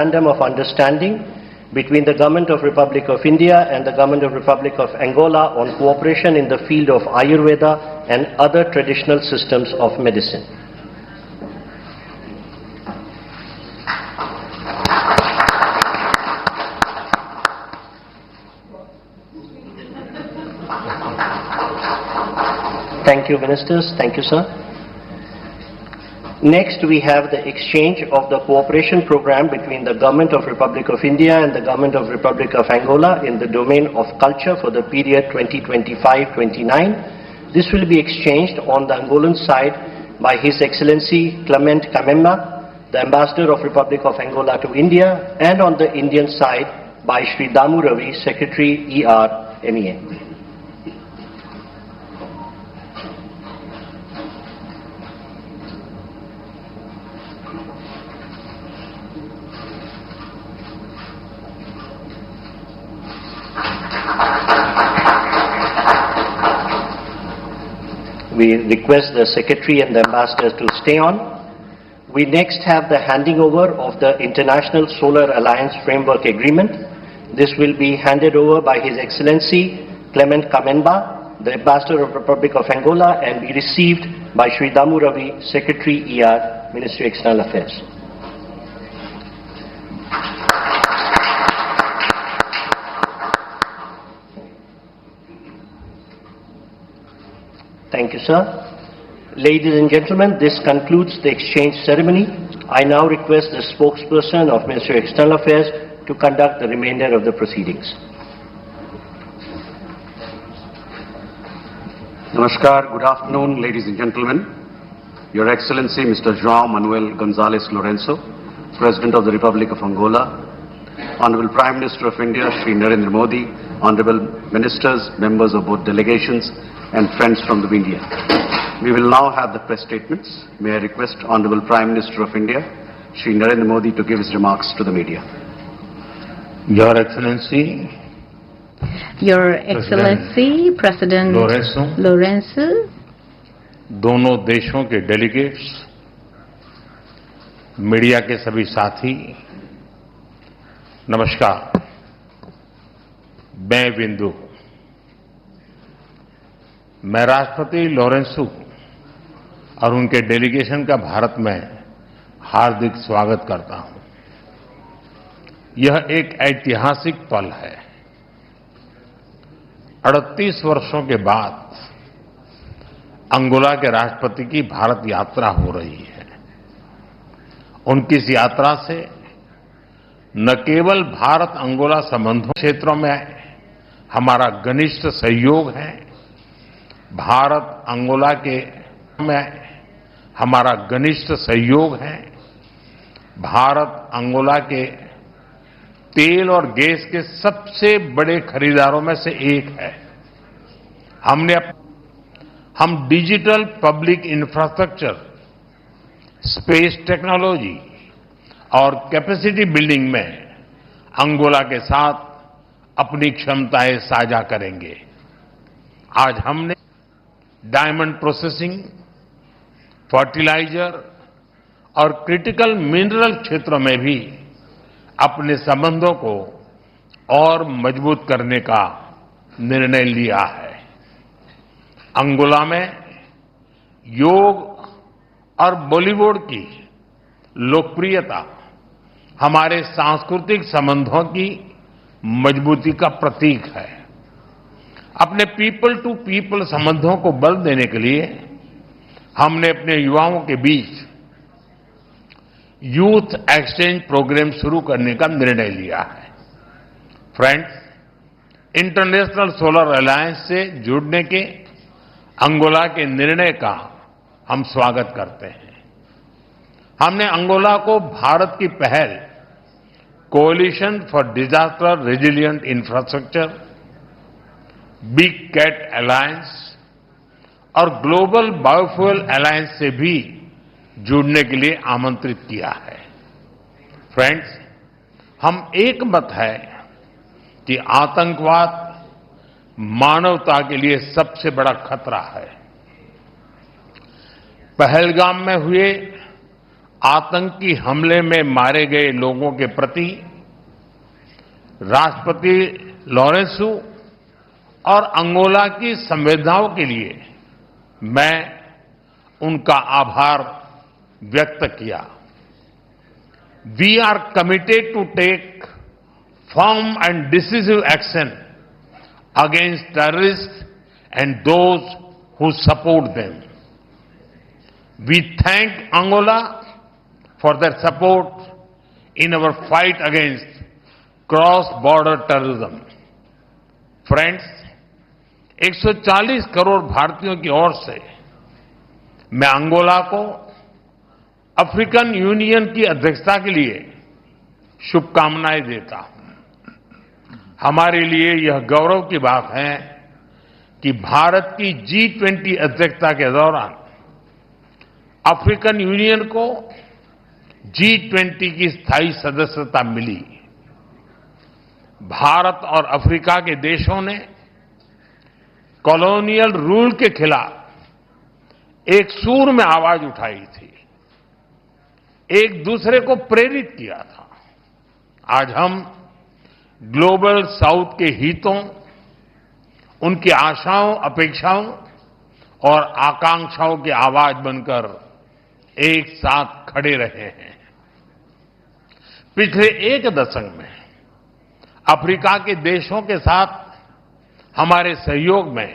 memorandum of understanding between the Government of Republic of India and the Government of Republic of Angola on cooperation in the field of Ayurveda and other traditional systems of medicine. Thank you, Ministers. Thank you, sir. Next, we have the exchange of the cooperation program between the Government of Republic of India and the Government of Republic of Angola in the domain of culture for the period 2025-29. This will be exchanged on the Angolan side by His Excellency Clement Kamemba, the Ambassador of Republic of Angola to India, and on the Indian side by Shri Damu Ravi, Secretary ER-MEA. We request the Secretary and the Ambassador to stay on. We next have the handing over of the International Solar Alliance Framework Agreement. This will be handed over by His Excellency Clement Kamemba, the Ambassador of Republic of Angola, and be received by Shri Damu Ravi, Secretary ER, Ministry of External Affairs. Thank you, sir. Ladies and gentlemen, this concludes the exchange ceremony. I now request the spokesperson of Ministry of External Affairs to conduct the remainder of the proceedings. Namaskar, good afternoon, ladies and gentlemen. Your Excellency, Mr. João Manuel Gonzalez Lourenço, President of the Republic of Angola, Honorable Prime Minister of India, Shri Narendra Modi, Honorable Ministers, members of both delegations, and friends from the India. We will now have the press statements. May I request Honorable Prime Minister of India, Shri Narendra Modi, to give his remarks to the media. Your Excellency, President Lourenço, दोनों देशों के delegates, media के सभी साथी, नमस्कार। मैं बिंदु, मैं राष्ट्रपति लॉरेंसो और उनके डेलीगेशन का भारत में हार्दिक स्वागत करता हूं। यह एक ऐतिहासिक पल है। 38 वर्षों के बाद अंगोला के राष्ट्रपति की भारत यात्रा हो रही है। उनकी इस यात्रा से न केवल भारत अंगोला संबंधों क्षेत्रों में हमारा घनिष्ठ सहयोग है, भारत अंगोला के में हमारा घनिष्ठ सहयोग है, भारत अंगोला के तेल और गैस के सबसे बड़े खरीदारों में से एक है। हम digital public infrastructure, space technology और कैपेसिटी बिल्डिंग में अंगोला के साथ अपनी क्षमताएं साझा करेंगे। आज हमने डायमंड प्रोसेसिंग, फर्टिलाइजर और क्रिटिकल मिनरल क्षेत्रों में भी अपने संबंधों को और मजबूत करने का निर्णय लिया है। अंगोला में योग और बॉलीवुड की लोकप्रियता हमारे सांस्कृतिक संबंधों की मजबूती का प्रतीक है। अपने पीपल टू पीपल संबंधों को बल देने के लिए हमने अपने युवाओं के बीच यूथ एक्सचेंज प्रोग्राम शुरू करने का निर्णय लिया है। फ्रेंड्स, इंटरनेशनल सोलर अलायंस से जुड़ने के अंगोला के निर्णय का हम स्वागत करते हैं। हमने अंगोला को भारत की पहल coalition for disaster resilient infrastructure, big cat alliance और ग्लोबल बायोफ्यूल अलायंस से भी जुड़ने के लिए आमंत्रित किया है। फ्रेंड्स, हम एक मत है कि आतंकवाद मानवता के लिए सबसे बड़ा खतरा है। पहलगाम में हुए आतंकी हमले में मारे गए लोगों के प्रति राष्ट्रपति लोरेंसो और अंगोला की संवेदनाओं के लिए मैं उनका आभार व्यक्त किया। We are committed to take firm and decisive action against terrorist and those who support them. We thank Angola for their support in our fight against cross-border terrorism. Friends, 140 crore भारतीयों की ओर से मैं अंगोला को अफ्रीकन यूनियन की अध्यक्षता के लिए शुभकामनाएं देता हूं। हमारे लिए यह गौरव की बात है कि भारत की G20 अध्यक्षता के दौरान अफ्रीकन यूनियन को G20 की स्थायी सदस्यता मिली। भारत और अफ्रीका के देशों ने कॉलोनियल रूल के खिलाफ एक सूर में आवाज उठाई थी, एक दूसरे को प्रेरित किया था। आज हम ग्लोबल साउथ के हितों, उनकी आशाओं, अपेक्षाओं और आकांक्षाओं की आवाज बनकर एक साथ खड़े रहे हैं। पिछले एक दशक में अफ्रीका के देशों के साथ हमारे सहयोग में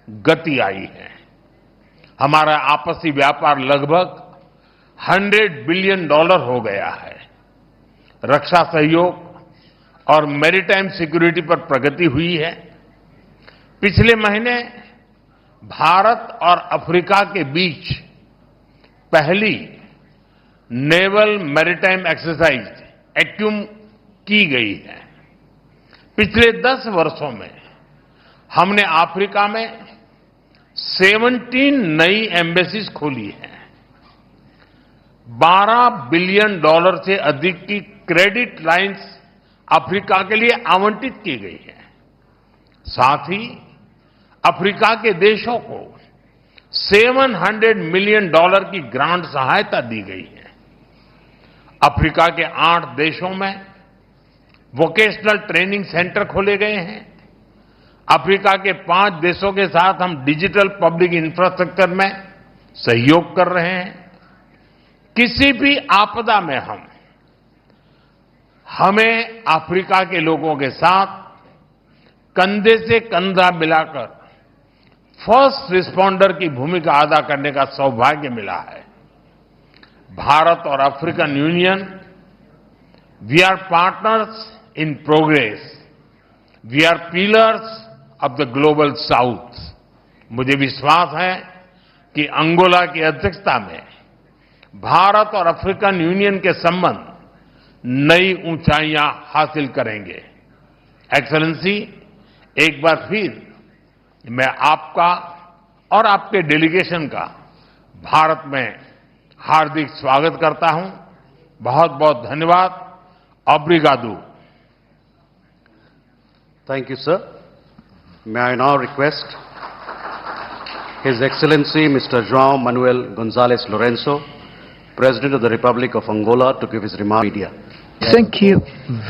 गति आई है। हमारा आपसी व्यापार लगभग $100 बिलियन हो गया है। रक्षा सहयोग और मैरीटाइम सिक्योरिटी पर प्रगति हुई है। पिछले महीने भारत और अफ्रीका के बीच पहली नेवल मैरीटाइम एक्सरसाइज एक्यूम की गई है। पिछले 10 वर्षों में हमने अफ्रीका में 17 नई एम्बेसीज खोली हैं। $12 बिलियन से अधिक की क्रेडिट लाइंस अफ्रीका के लिए आवंटित की गई है। साथ ही अफ्रीका के देशों को $700 मिलियन की ग्रांट सहायता दी गई है। अफ्रीका के 8 देशों में वोकेशनल ट्रेनिंग सेंटर खोले गए हैं। अफ्रीका के 5 देशों के साथ हम डिजिटल पब्लिक इंफ्रास्ट्रक्चर में सहयोग कर रहे हैं। किसी भी आपदा में हमें अफ्रीका के लोगों के साथ कंधे से कंधा मिलाकर फर्स्ट रिस्पॉन्डर की भूमिका अदा करने का सौभाग्य मिला है। भारत और African union, we are partners in progress, we are pillars of the global south. मुझे विश्वास है कि अंगोला की अध्यक्षता में भारत और अफ्रीकन यूनियन के संबंध नई ऊंचाइयां हासिल करेंगे। एक्सेलेंसी, एक बार फिर मैं आपका और आपके डेलीगेशन का भारत में हार्दिक स्वागत करता हूं। बहुत बहुत धन्यवाद। Obrigado. Thank you, sir. May I now request His Excellency Mr. João Manuel Gonzalez Lourenço, President of the Republic of Angola, to give his remarks to the media. Thank you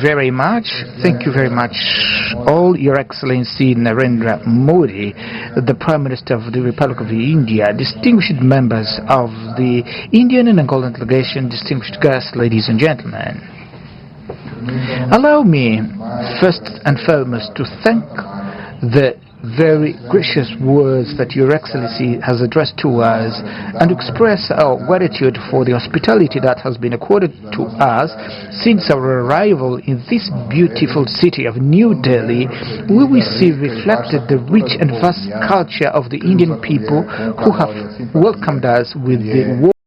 very much. Thank you very much, all Your Excellency Narendra Modi, the Prime Minister of the Republic of India, distinguished members of the Indian and Angolan delegation, distinguished guests, ladies and gentlemen. Allow me, first and foremost, to thank the very gracious words that Your Excellency has addressed to us and express our gratitude for the hospitality that has been accorded to us since our arrival in this beautiful city of New Delhi, where we see reflected the rich and vast culture of the Indian people who have welcomed us with the